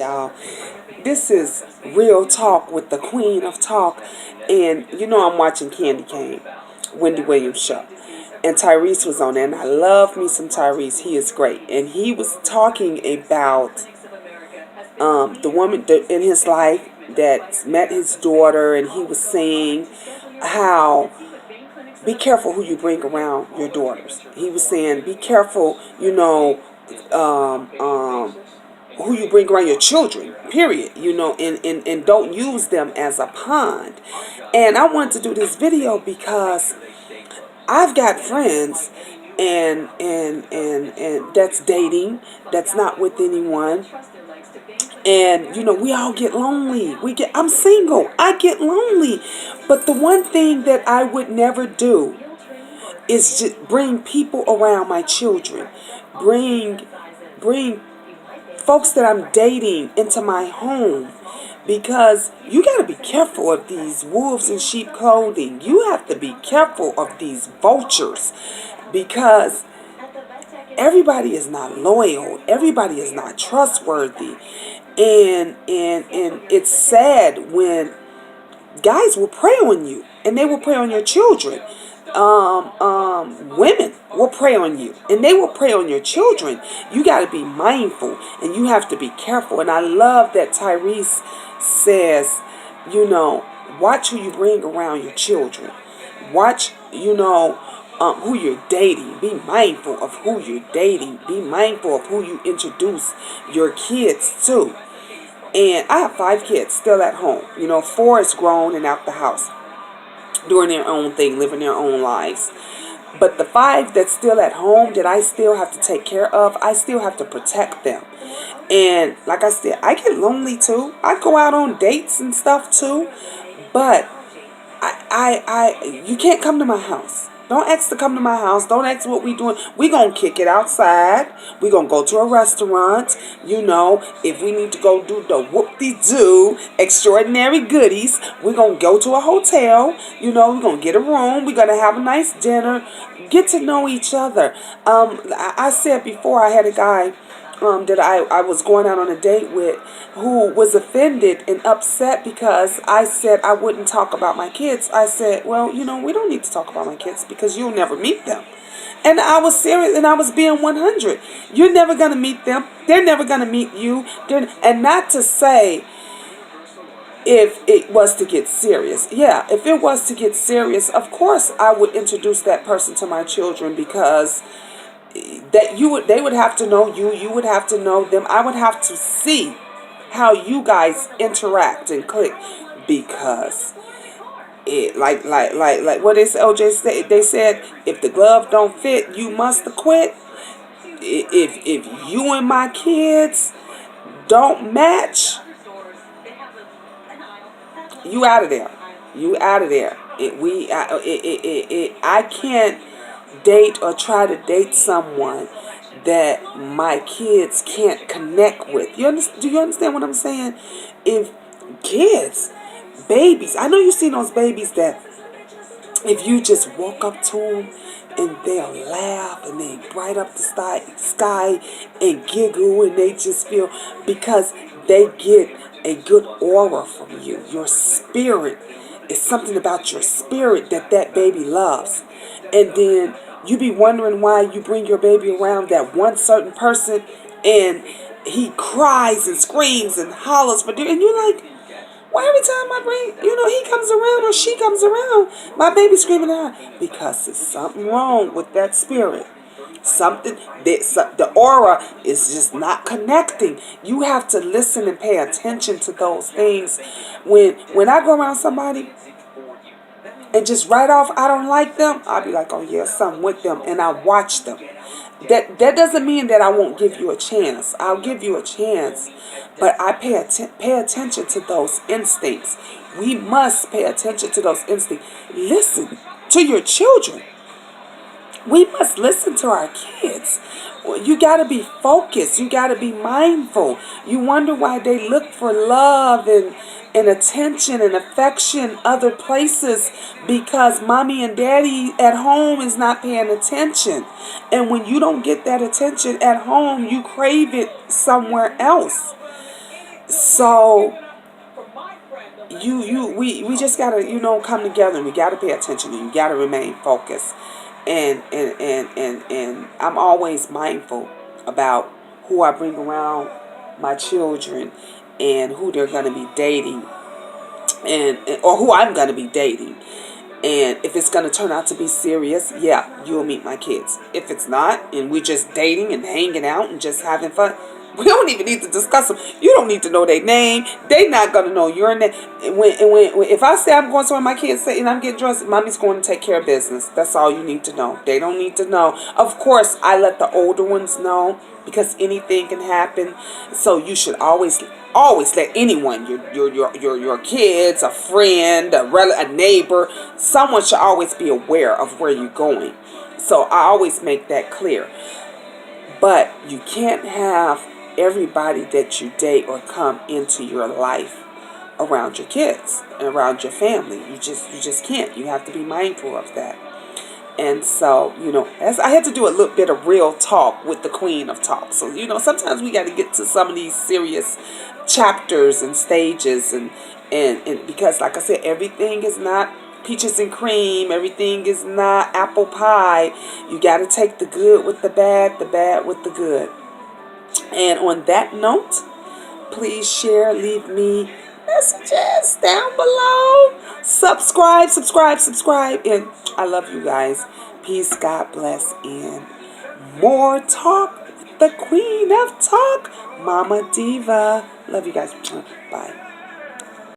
y'all. This is Real Talk with the Queen of Talk. And you know I'm watching Candy Cane, Wendy Williams show. And Tyrese was on there. And I love me some Tyrese. He is great. And he was talking about the woman in his life that met his daughter. And he was saying how be careful who you bring around your daughters. He was saying be careful, who you bring around your children, period, and don't use them as a pond. And I wanted to do this video because I've got friends and that's dating, that's not with anyone. And we all get lonely. I'm single. I get lonely. But the one thing that I would never do is just bring people around my children. Bring folks that I'm dating into my home, because you got to be careful of these wolves in sheep clothing. You have to be careful of these vultures, because everybody is not loyal. Everybody is not trustworthy. And it's sad when guys will prey on you, and they will prey on your children. Women will prey on you, and they will prey on your children. You got to be mindful, and you have to be careful. And I love that Tyrese says, watch who you bring around your children. Watch, who you're dating. Be mindful of who you're dating. Be mindful of who you introduce your kids to. And I have 5 kids still at home. 4 is grown and out the house, doing their own thing, living their own lives. But the 5 that's still at home, that I still have to take care of, I still have to protect them. And like I said, I get lonely too. I go out on dates and stuff too. But you can't come to my house. Don't ask to come to my house. Don't ask what we doing. We gonna kick it outside. We gonna go to a restaurant. If we need to go do the whoop-de-doo extraordinary goodies, we gonna go to a hotel. We gonna get a room. We gonna have a nice dinner. Get to know each other. I said before, I had a guy that I was going out on a date with, who was offended and upset because I said I wouldn't talk about my kids. I said, well, we don't need to talk about my kids because you'll never meet them. And I was serious, and I was being 100. You're never going to meet them. They're never going to meet you. And not to say if it was to get serious. Yeah, if it was to get serious, of course I would introduce that person to my children, because they would have to know you would have to know them. I would have to see how you guys interact and click, because it like what they said, they said, if the glove don't fit, you must quit. If you and my kids don't match, you out of there. I can't date or try to date someone that my kids can't connect with. Do you understand what I'm saying? If kids, babies, I know you've seen those babies that if you just walk up to them and they'll laugh and they bright up the sky and giggle, and they just feel, because they get a good aura from you. Your spirit is something about your spirit that baby loves. And then you be wondering why you bring your baby around that one certain person and he cries and screams and hollers for you. And you're like, why every time I bring, he comes around or she comes around, my baby's screaming out? Because there's something wrong with that spirit. The aura is just not connecting. You have to listen and pay attention to those things. When I go around somebody and just right off, I don't like them, I'll be like, oh yeah, something with them, and I watch them. That doesn't mean that I won't give you a chance. I'll give you a chance, but I pay attention to those instincts. We must pay attention to those instincts. Listen to your children. We must listen to our kids. You got to be focused. You got to be mindful. You wonder why they look for love and attention and affection other places, because mommy and daddy at home is not paying attention. And when you don't get that attention at home, you crave it somewhere else. So we just gotta, come together, and we gotta pay attention, and you gotta remain focused. And I'm always mindful about who I bring around my children, and who they're gonna be dating, and or who I'm gonna be dating. And if it's going to turn out to be serious, yeah, you'll meet my kids. If it's not, and we're just dating and hanging out and just having fun, we don't even need to discuss them. You don't need to know their name. They're not going to know your name. If I say I'm going somewhere, my kids say, and I'm getting dressed, mommy's going to take care of business. That's all you need to know. They don't need to know. Of course, I let the older ones know, because anything can happen. So you should always let anyone, your kids, a friend, a neighbor, someone should always be aware of where you're going. So I always make that clear. But you can't have everybody that you date or come into your life around your kids and around your family. You just can't. You have to be mindful of that. And so, as I had to do a little bit of real talk with the queen of talk. So, sometimes we got to get to some of these serious chapters and stages. And because, like I said, everything is not peaches and cream. Everything is not apple pie. You got to take the good with the bad with the good. And on that note, please share, leave me messages down below. Subscribe. And I love you guys. Peace, God bless, and more talk with the queen of talk, Mama Diva. Love you guys. Bye.